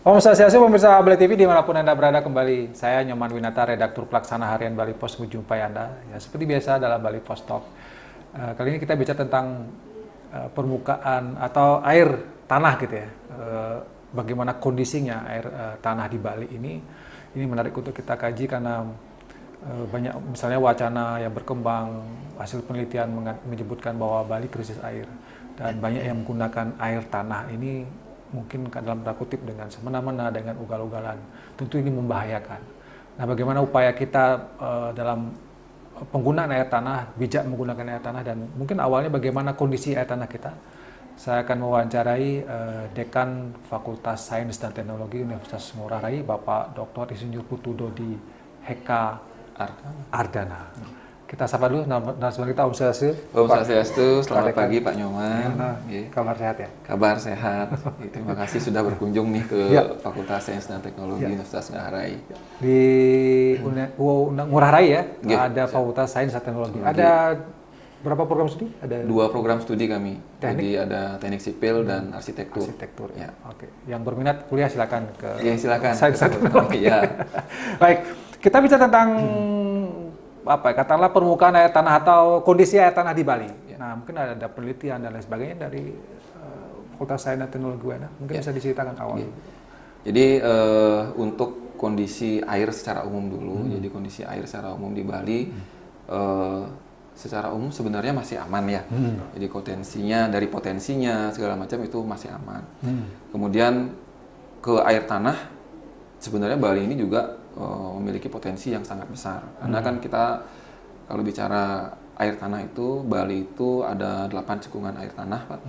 Om Swastiastu, pemirsa Bali TV dimanapun Anda berada, kembali saya Nyoman Winata, redaktur pelaksana harian Bali Pos, menjumpai Anda ya seperti biasa dalam Bali Pos Talk. Kali ini kita bicara tentang permukaan atau air tanah gitu ya. Bagaimana kondisinya air tanah di Bali ini menarik untuk kita kaji karena banyak misalnya wacana yang berkembang, hasil penelitian menyebutkan bahwa Bali krisis air dan banyak yang menggunakan air tanah ini mungkin dalam tanda kutip dengan semena-mena, dengan ugal-ugalan. Tentu ini membahayakan. Nah, bagaimana upaya kita dalam penggunaan air tanah, bijak menggunakan air tanah, dan mungkin awalnya bagaimana kondisi air tanah kita. Saya akan mewawancarai Dekan Fakultas Sains dan Teknologi Universitas Ngurah Rai, Bapak Dr. Insinyur Putu Dodi Heka Ardana. Kita sapa dulu narasumber kita, Om Swastiastu. Om Swastiastu, selamat pagi Pak Nyoman. Kabar sehat ya? Kabar sehat. Terima kasih sudah berkunjung nih ke Fakultas Sains dan Teknologi Universitas Ngurah Rai. Di Ngurah Rai ya, ada Fakultas Sains dan Teknologi. Ada berapa program studi? Ada 2 program studi kami. Teknik? Jadi ada teknik sipil dan arsitektur. Arsitektur ya. Oke. Yang berminat kuliah silakan ke silakan. Sains dan Teknologi. Ya. Baik, kita bicara tentang katakanlah permukaan air tanah atau kondisi air tanah di Bali. Nah, mungkin ada penelitian dan lain sebagainya dari Fakultas Sains dan Teknologi UNA. Mungkin bisa diceritakan awal. Jadi untuk kondisi air secara umum dulu. Jadi kondisi air secara umum di Bali secara umum sebenarnya masih aman ya. Jadi dari potensinya segala macam itu masih aman. Kemudian ke air tanah, sebenarnya Bali ini juga memiliki potensi yang sangat besar. Karena kan kita kalau bicara air tanah itu, Bali itu ada 8 cekungan air tanah, Pak.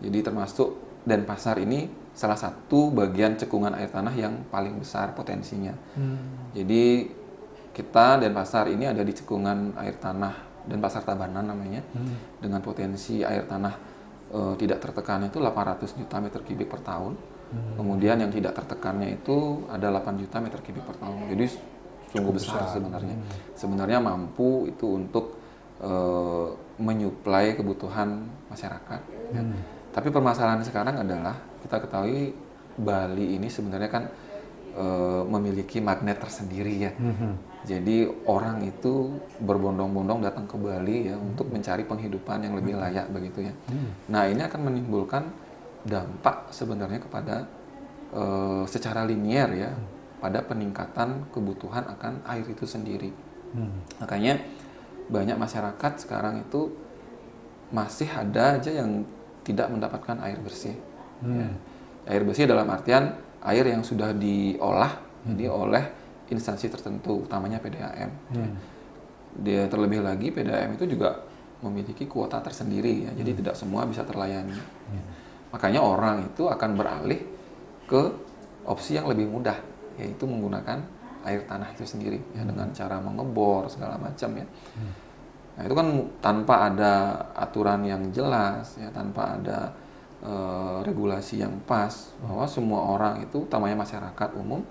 Jadi termasuk Denpasar ini salah satu bagian cekungan air tanah yang paling besar potensinya. Jadi kita Denpasar ini ada di cekungan air tanah Denpasar Tabanan namanya, dengan potensi air tanah tidak tertekan itu 800 juta meter kubik per tahun. Kemudian yang tidak tertekannya itu ada 8 juta meter kubik per tahun. Jadi sungguh besar sebenarnya. Sebenarnya mampu itu untuk menyuplai kebutuhan masyarakat. Ya. Tapi permasalahan sekarang adalah kita ketahui Bali ini sebenarnya kan memiliki magnet tersendiri ya. Jadi orang itu berbondong-bondong datang ke Bali ya untuk mencari penghidupan yang lebih layak begitu ya. Nah, ini akan menimbulkan dampak sebenarnya kepada secara linier ya pada peningkatan kebutuhan akan air itu sendiri. Makanya banyak masyarakat sekarang itu masih ada aja yang tidak mendapatkan air bersih. Ya. Air bersih dalam artian air yang sudah diolah jadi oleh instansi tertentu, utamanya PDAM. Dia terlebih lagi PDAM itu juga memiliki kuota tersendiri ya, jadi tidak semua bisa terlayani. Makanya orang itu akan beralih ke opsi yang lebih mudah, yaitu menggunakan air tanah itu sendiri ya, dengan cara mengebor segala macam ya. Nah, itu kan tanpa ada aturan yang jelas ya, tanpa ada regulasi yang pas bahwa semua orang itu, utamanya masyarakat umum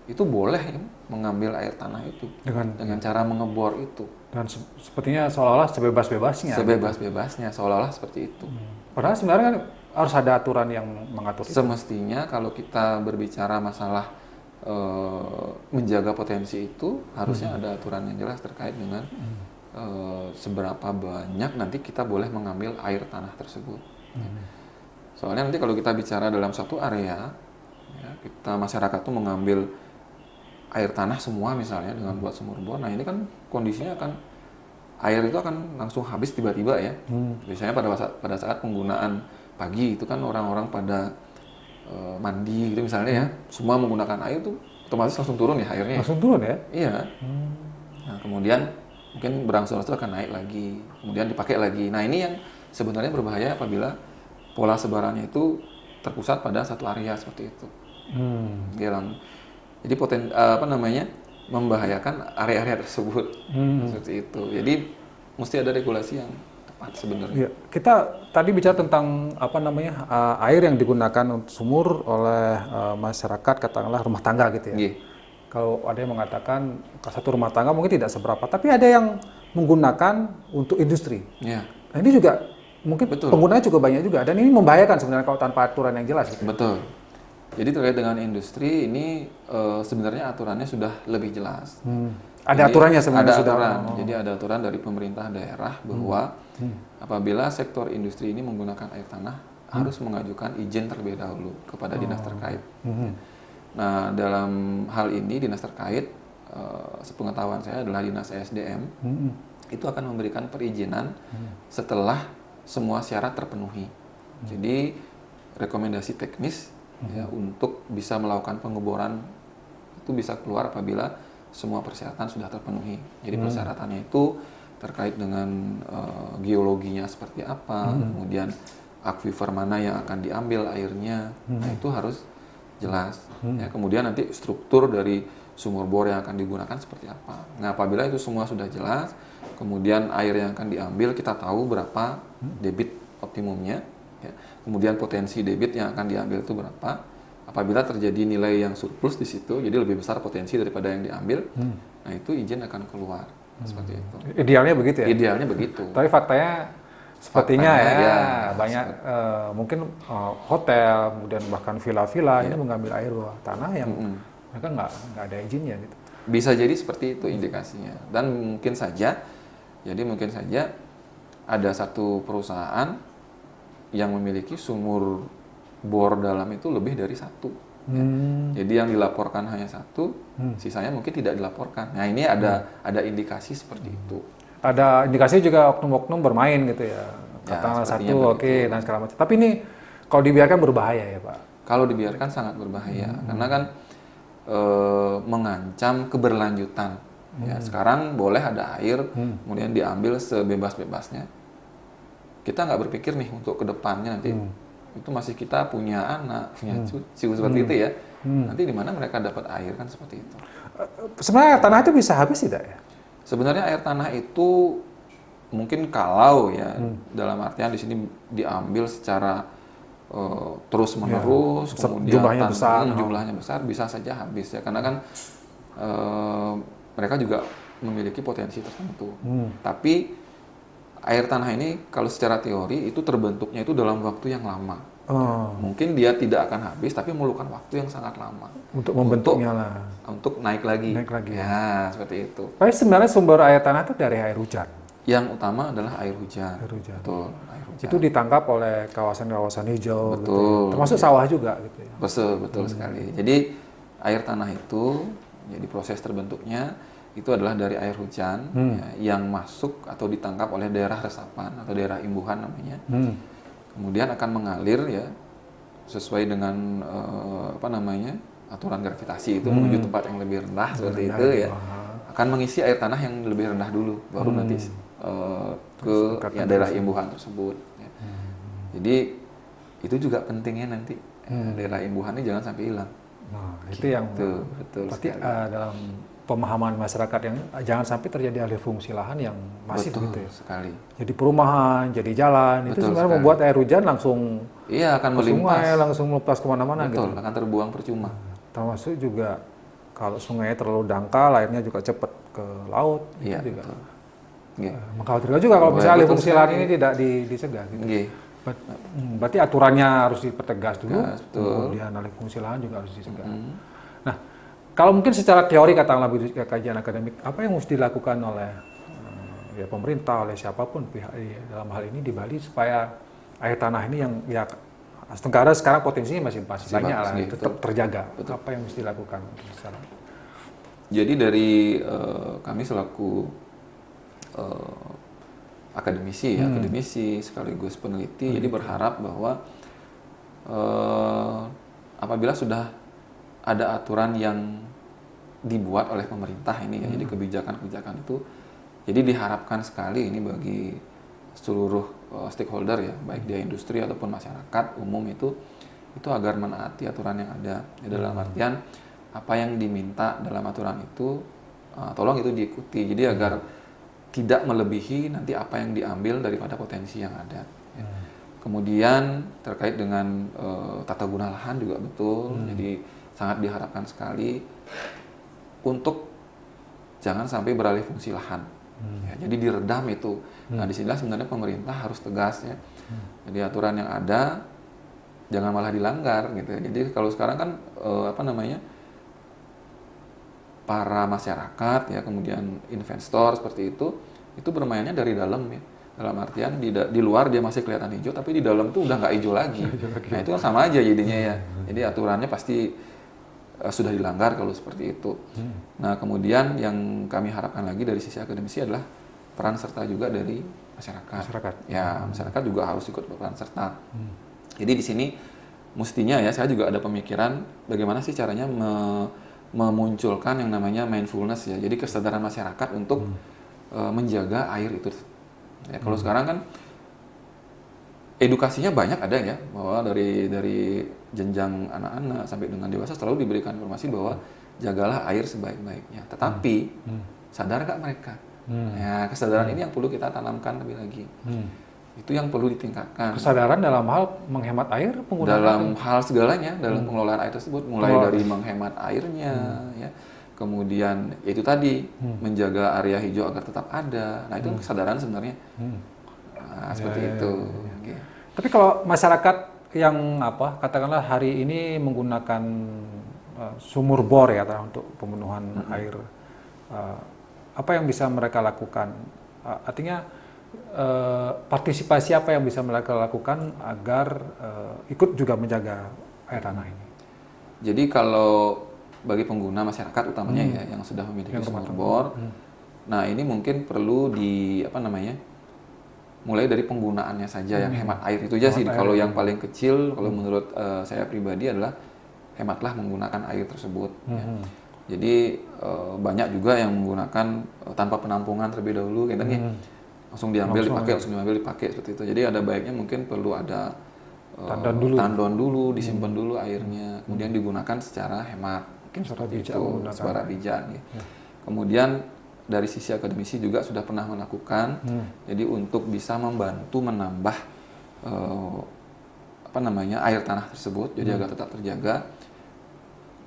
itu boleh ya, mengambil air tanah itu dengan cara mengebor itu. Dan sepertinya seolah-olah sebebas-bebasnya. Sebebas-bebasnya seolah-olah seperti itu. Padahal sebenarnya kan harus ada aturan yang mengatur itu. Semestinya kalau kita berbicara masalah menjaga potensi itu, harusnya ada aturan yang jelas terkait dengan seberapa banyak nanti kita boleh mengambil air tanah tersebut. Soalnya nanti kalau kita bicara dalam satu area, ya, kita masyarakat tuh mengambil air tanah semua misalnya dengan buat sumur bor, nah ini kan kondisinya akan air itu akan langsung habis tiba-tiba ya. Biasanya pada saat penggunaan pagi itu kan orang-orang pada mandi gitu misalnya ya, semua menggunakan air tuh otomatis langsung turun ya airnya. Langsung turun ya? Iya. Nah, kemudian mungkin berangsur-angsur akan naik lagi, kemudian dipakai lagi. Nah, ini yang sebenarnya berbahaya apabila pola sebarannya itu terpusat pada satu area seperti itu. Jadi membahayakan area-area tersebut seperti itu. Jadi mesti ada regulasi yang tepat sebenarnya. Ya, kita tadi bicara tentang air yang digunakan untuk sumur oleh masyarakat, katakanlah rumah tangga gitu ya. kalau ada yang mengatakan satu rumah tangga mungkin tidak seberapa, tapi ada yang menggunakan untuk industri. Ya, Nah ini juga mungkin betul. penggunanya juga banyak juga, dan ini membahayakan sebenarnya kalau tanpa aturan yang jelas. Gitu. Betul. Jadi terkait dengan industri ini sebenarnya aturannya sudah lebih jelas. Ada Jadi, aturannya sebenarnya ada sudah. aturan. Jadi ada aturan dari pemerintah daerah bahwa apabila sektor industri ini menggunakan air tanah harus mengajukan izin terlebih dahulu kepada dinas terkait. Nah, dalam hal ini dinas terkait, sepengetahuan saya adalah dinas ESDM, itu akan memberikan perizinan setelah semua syarat terpenuhi. Jadi rekomendasi teknis ya, untuk bisa melakukan pengeboran itu bisa keluar apabila semua persyaratan sudah terpenuhi. Jadi persyaratannya itu terkait dengan geologinya seperti apa, kemudian aquifer mana yang akan diambil airnya, nah itu harus jelas. Ya, kemudian nanti struktur dari sumur bor yang akan digunakan seperti apa. Nah, apabila itu semua sudah jelas, kemudian air yang akan diambil kita tahu berapa debit optimumnya, ya. Kemudian potensi debit yang akan diambil itu berapa. Apabila terjadi nilai yang surplus di situ, jadi lebih besar potensi daripada yang diambil, nah itu izin akan keluar. Seperti itu. Idealnya begitu ya? Idealnya begitu. Tapi faktanya sepertinya banyak mungkin hotel, kemudian bahkan villa-villa ini mengambil air bawah tanah yang mereka nggak ada izinnya gitu. Bisa jadi seperti itu indikasinya. Dan mungkin saja ada satu perusahaan yang memiliki sumur bor dalam itu lebih dari satu. Ya. Jadi yang dilaporkan hanya satu, sisanya mungkin tidak dilaporkan. Nah ini ada indikasi seperti itu. Ada indikasi juga oknum-oknum bermain gitu ya. Katakanlah sepertinya satu, oke, dan segala macam. Tapi ini kalau dibiarkan berbahaya ya Pak? Kalau dibiarkan sangat berbahaya, karena kan mengancam keberlanjutan. Ya, sekarang boleh ada air, kemudian diambil sebebas-bebasnya. Kita nggak berpikir nih untuk kedepannya nanti itu masih kita punya anak, punya cucu seperti itu ya. Nanti di mana mereka dapat air kan seperti itu. Sebenarnya tanah itu bisa habis tidak ya? Sebenarnya air tanah itu mungkin kalau ya dalam artian di sini diambil secara terus menerus, kemudian jumlahnya besar bisa saja habis ya karena kan mereka juga memiliki potensi tertentu. Tapi air tanah ini kalau secara teori itu terbentuknya itu dalam waktu yang lama. Mungkin dia tidak akan habis, tapi memerlukan waktu yang sangat lama untuk membentuknya untuk naik lagi. Ya, seperti itu. Tapi sebenarnya sumber air tanah itu dari air hujan. Yang utama adalah air hujan. Betul, air hujan. Itu ditangkap oleh kawasan-kawasan hijau. Betul. Gitu ya. Termasuk sawah juga gitu ya. Betul sekali. Jadi air tanah itu, jadi proses terbentuknya itu adalah dari air hujan ya, yang masuk atau ditangkap oleh daerah resapan atau daerah imbuhan namanya. Kemudian akan mengalir ya sesuai dengan aturan gravitasi itu menuju tempat yang lebih rendah seperti itu ya. Akan mengisi air tanah yang lebih rendah dulu, baru nanti ke ya, daerah imbuhan tersebut. Ya. Jadi itu juga pentingnya nanti daerah imbuhan ini jangan sampai hilang. Nah, itu yang betul berarti dalam pemahaman masyarakat yang jangan sampai terjadi alih fungsi lahan yang masif gitu ya. Sekali. Jadi perumahan, jadi jalan, itu sebenarnya membuat air hujan langsung akan melimpas. Sungai langsung melimpas kemana-mana gitu. Akan terbuang percuma. Termasuk juga kalau sungainya terlalu dangkal, airnya juga cepat ke laut, itu juga. Mengkhawatirkan juga kalau misalnya alih fungsi lahan ini tidak dicegah gitu. Berarti aturannya harus dipertegas dulu, kemudian alih fungsi lahan juga harus dicegah. Nah, kalau mungkin secara teori katakanlah kajian akademik, apa yang mesti dilakukan oleh ya pemerintah, oleh siapapun pihak dalam hal ini di Bali supaya air tanah ini yang ya Tenggara sekarang potensinya masih banyak lah, tetap terjaga. Apa yang mesti dilakukan? Jadi dari kami selaku akademisi sekaligus peneliti, jadi berharap bahwa apabila sudah ada aturan yang dibuat oleh pemerintah ini ya, jadi kebijakan-kebijakan itu, jadi diharapkan sekali ini bagi seluruh stakeholder ya, baik dia industri ataupun masyarakat umum itu agar menaati aturan yang ada. Ya, dalam artian apa yang diminta dalam aturan itu tolong itu diikuti. Jadi agar tidak melebihi nanti apa yang diambil daripada potensi yang ada. Ya. Kemudian terkait dengan tata guna lahan juga betul. Jadi sangat diharapkan sekali untuk jangan sampai beralih fungsi lahan. Ya, jadi diredam itu. Nah, disinilah sebenarnya pemerintah harus tegas ya. Jadi aturan yang ada jangan malah dilanggar gitu. Jadi kalau sekarang kan para masyarakat ya, kemudian investor seperti itu bermainnya dari dalam ya. Dalam artian di luar dia masih kelihatan hijau, tapi di dalam tuh udah nggak hijau lagi. Nah itu kan sama aja jadinya ya. Jadi aturannya pasti sudah dilanggar kalau seperti itu. Nah kemudian yang kami harapkan lagi dari sisi akademisi adalah peran serta juga dari masyarakat. Ya masyarakat juga harus ikut berperan serta. Jadi di sini mestinya ya saya juga ada pemikiran bagaimana sih caranya memunculkan yang namanya mindfulness ya. Jadi kesadaran masyarakat untuk menjaga air itu. Ya, kalau sekarang kan edukasinya banyak ada ya, bahwa dari jenjang anak-anak sampai dengan dewasa selalu diberikan informasi bahwa jagalah air sebaik-baiknya. Tetapi sadar nggak mereka? Ya, kesadaran ini yang perlu kita tanamkan lebih lagi. Itu yang perlu ditingkatkan. Kesadaran dalam hal menghemat air, penggunaan dalam hal segalanya, dalam pengelolaan air tersebut, mulai dari menghemat airnya, ya. Kemudian itu tadi menjaga area hijau agar tetap ada. Nah itu kesadaran sebenarnya seperti itu. Okay. Tapi kalau masyarakat yang katakanlah hari ini menggunakan sumur bor ya untuk pemenuhan air, apa yang bisa mereka lakukan? Artinya partisipasi apa yang bisa mereka lakukan agar ikut juga menjaga air tanah ini? Jadi kalau bagi pengguna masyarakat utamanya ya yang sudah memiliki sumur bor, nah ini mungkin perlu mulai dari penggunaannya saja yang hemat air itu aja sih. Kalau yang paling kecil, kalau menurut saya pribadi adalah hematlah menggunakan air tersebut. Ya. Jadi banyak juga yang menggunakan tanpa penampungan terlebih dahulu, gitu nih. Langsung diambil dipakai seperti itu. Jadi ada baiknya mungkin perlu ada tandon dulu, disimpan dulu airnya, kemudian digunakan secara hemat, mungkin secara bijak. Ya. Kemudian dari sisi akademisi juga sudah pernah melakukan, jadi untuk bisa membantu menambah air tanah tersebut, jadi agar tetap terjaga,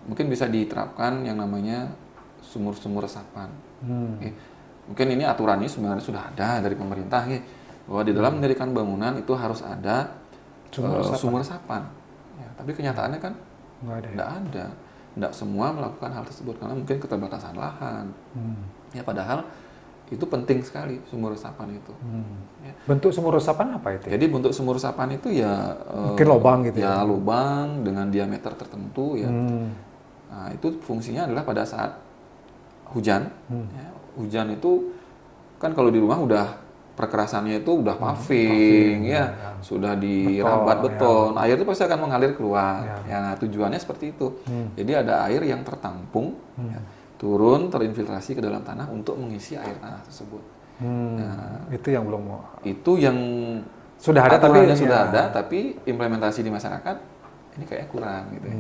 mungkin bisa diterapkan yang namanya sumur-sumur resapan. Mungkin ini aturannya sebenarnya sudah ada dari pemerintah ya, bahwa di dalam mendirikan bangunan itu harus ada sumur resapan. Ya, tapi kenyataannya kan nggak ada. Nggak semua melakukan hal tersebut karena mungkin keterbatasan lahan. Ya padahal itu penting sekali sumur resapan itu. Ya. Bentuk sumur resapan apa itu? Jadi bentuk sumur resapan itu ya mungkin lubang gitu ya. Lubang dengan diameter tertentu ya. Nah, itu fungsinya adalah pada saat hujan. Ya, hujan itu kan kalau di rumah udah perkerasannya itu udah paving ya, sudah dirambat beton, air itu pasti akan mengalir keluar. Ya, tujuannya seperti itu. Jadi ada air yang tertampung, turun terinfiltrasi ke dalam tanah untuk mengisi air tanah tersebut. Nah, itu yang belum. Itu yang sudah ada tapi implementasi di masyarakat ini kayaknya kurang gitu ya.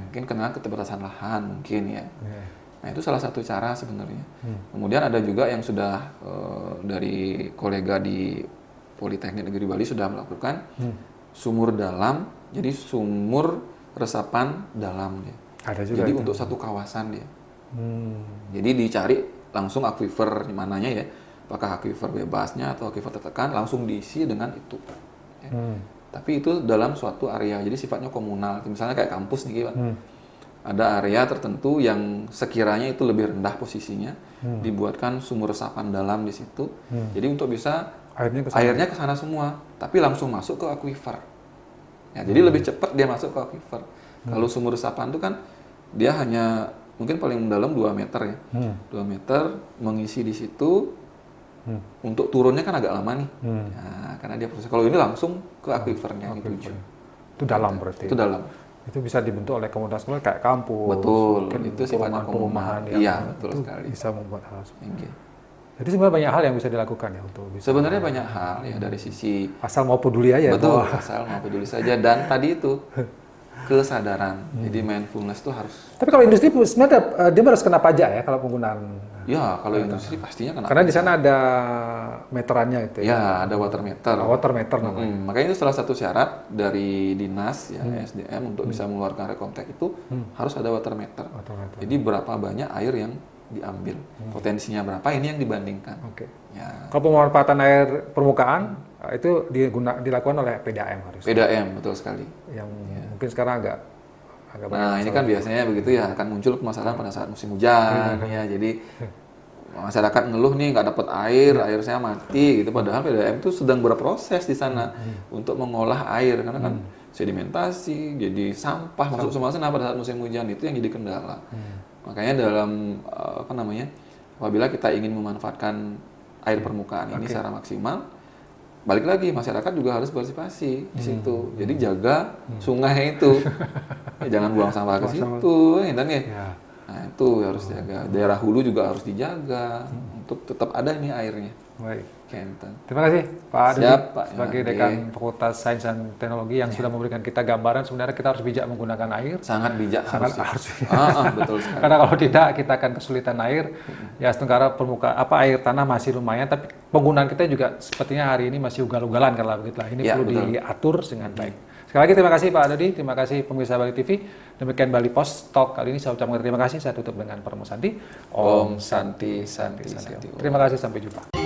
Mungkin karena keterbatasan lahan mungkin ya. Nah itu salah satu cara sebenarnya. Kemudian ada juga yang sudah dari kolega di Politeknik Negeri Bali sudah melakukan sumur dalam, jadi sumur resapan dalam dia. Ada juga. Jadi untuk satu kawasan dia. Jadi dicari langsung aquifer di mananya ya, apakah aquifer bebasnya atau aquifer tertekan, langsung diisi dengan itu. Ya. Tapi itu dalam suatu area, jadi sifatnya komunal. Misalnya kayak kampus nih Pak. Ada area tertentu yang sekiranya itu lebih rendah posisinya, dibuatkan sumur resapan dalam di situ. Jadi untuk bisa airnya ke sana semua, tapi langsung masuk ke aquifer. Ya, jadi lebih cepat dia masuk ke aquifer. Kalau sumur resapan itu kan dia hanya mungkin paling dalam 2 meter ya. 2 meter mengisi di situ. Untuk turunnya kan agak lama nih. Nah, karena dia proses. Kalau ini langsung ke aquifernya dituju. Itu dalam berarti. Itu dalam. Itu bisa dibentuk oleh komunitas kayak kampus. Betul, itu sifatnya perumahan. Iya, betul sekali. Bisa membuat hal seperti itu. Okay. Jadi sebenarnya banyak hal yang bisa dilakukan ya untuk bisa. Sebenarnya banyak hal ya dari sisi asal mau peduli aja. Betul, asal mau peduli saja dan tadi itu kesadaran. Jadi mindfulness itu harus. Tapi kalau industri sebenarnya dia harus kena pajak ya kalau penggunaan. Ya, kalau industri pastinya kena. Karena di sana ada meterannya itu ya. Ya, ada water meter. Water meter namanya. Makanya itu salah satu syarat dari dinas ya SDM untuk bisa mengeluarkan rekomtek itu harus ada water meter. Water meter. Jadi berapa banyak air yang diambil, potensinya berapa ini yang dibandingkan. Oke. Ya. Kalau pemanfaatan air permukaan itu dilakukan oleh PDAM harus. PDAM betul sekali. Yang mungkin sekarang agak Nah ini kan biasanya begitu ya akan muncul permasalahan pada saat musim hujan ya. Jadi masyarakat ngeluh nih nggak dapat air saya mati gitu. Padahal PDAM itu sedang berproses di sana untuk mengolah air karena kan sedimentasi, jadi sampah masuk semua sana pada saat musim hujan itu yang jadi kendala. Makanya dalam apabila kita ingin memanfaatkan air permukaan ini secara maksimal, balik lagi masyarakat juga harus partisipasi di situ. Jadi jaga sungai itu, jangan buang sampah ke situ, dan ya. Nah itu harus jaga. Daerah hulu juga harus dijaga untuk tetap ada ini airnya. Baik. Kenten. Terima kasih Pak Dodi Pak sebagai Dekan Fakultas Sains dan Teknologi yang sudah memberikan kita gambaran sebenarnya kita harus bijak menggunakan air. Sangat bijak Sangat harus. harus. Betul sekali. Karena kalau tidak kita akan kesulitan air. Ya sementara air tanah masih lumayan tapi penggunaan kita juga sepertinya hari ini masih ugal-ugalan kalau begitulah. Ini perlu diatur dengan baik. Sekali lagi terima kasih Pak Dodi, terima kasih pemirsa Bali TV. Demikian Bali Post Talk kali ini saya ucapkan terima kasih. Saya tutup dengan Parmo Santi. Om Santi Santi Santi. Terima kasih, sampai jumpa.